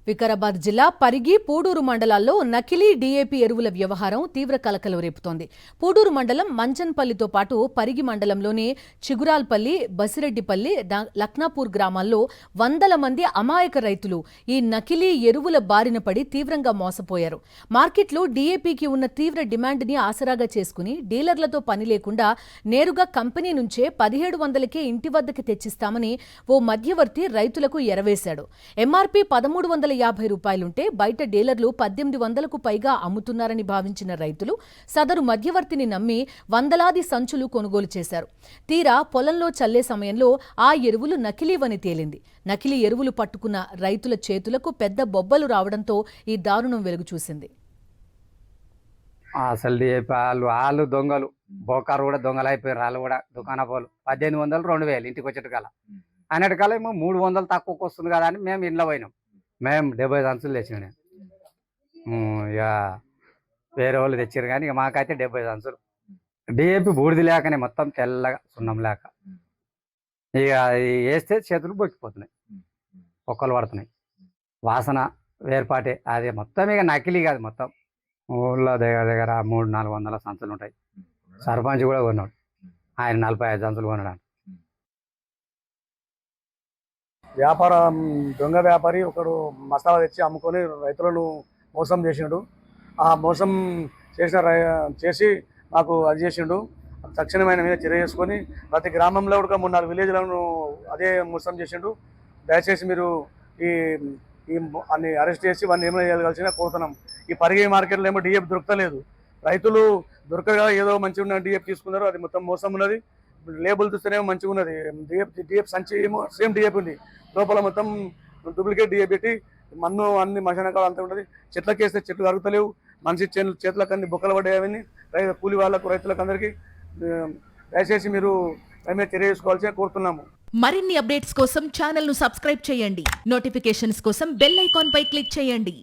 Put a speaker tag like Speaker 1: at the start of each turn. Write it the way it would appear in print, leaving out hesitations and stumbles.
Speaker 1: వికారాబాద్ జిల్లా పరిగి పూడూరు మండలాల్లో నకిలీ డీఏపీ ఎరువుల వ్యవహారం తీవ్ర కలకలం రేపుతోంది. పూడూరు మండలం మంచన్పల్లితో పాటు పరిగి మండలంలోని చిగురాల్పల్లి, బసిరెడ్డిపల్లి, లక్నాపూర్ గ్రామాల్లో వందల మంది అమాయక రైతులు ఈ నకిలీ ఎరువుల బారిన పడి తీవ్రంగా మోసపోయారు. మార్కెట్లో డీఏపీకి ఉన్న తీవ్ర డిమాండ్ని ఆసరాగా చేసుకుని డీలర్లతో పని లేకుండా నేరుగా కంపెనీ నుంచే 1700కే ఇంటి వద్దకి తెచ్చిస్తామని ఓ మధ్యవర్తి రైతులకు ఎరవేశాడు. ఎంఆర్పీ 1350 రూపాయలుంటే బయట డీలర్లు 1800కు పైగా అమ్ముతున్నారని భావించిన రైతులు సదరు మధ్యవర్తిని నమ్మి వందలాది సంచులు కొనుగోలు చేశారు. తీరా పొలంలో చల్లే సమయంలో ఆ ఎరువులు నకిలీవని తేలింది. నకిలీ ఎరువులు పట్టుకున్న రైతుల చేతులకు పెద్ద బొబ్బలు రావడంతో ఈ దారుణం వెలుగు చూసింది.
Speaker 2: అసలు వాళ్ళు దొంగలు, బోకారు కూడా దొంగలు అయిపోయారు. వాళ్ళు కూడా దుకాణ పోలు 1800 2000 ఇంటికి వచ్చేట కాల అన్నటి కాలం ఏమో 300 తక్కువకి వస్తుంది కదా అని మేము ఇంట్లో పోయినాం. మేము 70 సంచులు తెచ్చినాం. ఇక వేరే వాళ్ళు తెచ్చారు కానీ ఇక మాకైతే 70 సంచులు. డిఏపి బూడిది లేకనే మొత్తం తెల్లగా సున్నం లేక ఇక వేస్తే చేతులు బొక్కిపోతున్నాయి, పొక్కలు పడుతున్నాయి, వాసన వేర్పాటే. అది మొత్తం ఇక నకిలీ కాదు, మొత్తం ఊళ్ళో దగ్గర 300-400 సంచులు ఉంటాయి. సర్పంచ్ కూడా కొన్నాడు, ఆయన 45 సంచులు కొన్నాడు.
Speaker 3: వ్యాపారం దొంగ వ్యాపారి ఒకడు మసాలా తెచ్చి అమ్ముకొని రైతులను మోసం చేసిండు. ఆ మోసం చేసి మాకు అది చేసిండు. తక్షణమైన మీద చర్య చేసుకొని ప్రతి గ్రామంలో కూడా 3-4 విలేజ్లను అదే మోసం చేసిండు. దయచేసి మీరు ఈ అన్ని అరెస్ట్ చేసి వాడిని ఏమైనా చేయగలిసిన కోరుతున్నాం. ఈ పరిగి మార్కెట్లో ఏమో డిఎఫ్ దొరకలేదు. రైతులు దొరకగా ఏదో మంచిగా ఉన్న డిఎఫ్ తీసుకున్నారు, అది మొత్తం మోసం ఉన్నది. లేబుల్ చూస్తేనేమో మంచిగా ఉన్నది, డిఎఫ్ సంచి ఏమో సేమ్ డిఎఫ్ ఉంది, లోపల మొత్తం డూప్లికేట్ డిఎఫ్ పెట్టి మన్ను అన్ని మశానకాలు అంతా ఉంటుంది. చెట్లకి వేస్తే చెట్లు అరుగుతలేవు, మనిషి చేతులకు అన్ని బొక్కలు పడ్డాయని కూలి వాళ్ళకు రైతులకు అందరికీ దయచేసి మీరు చర్య చేసుకోవాల్సి కోరుతున్నాము.
Speaker 4: మరిన్ని అప్డేట్స్ కోసం ఛానల్ ను సబ్స్క్రైబ్ చేయండి. నోటిఫికేషన్స్ కోసం బెల్ ఐకాన్ పై క్లిక్ చేయండి.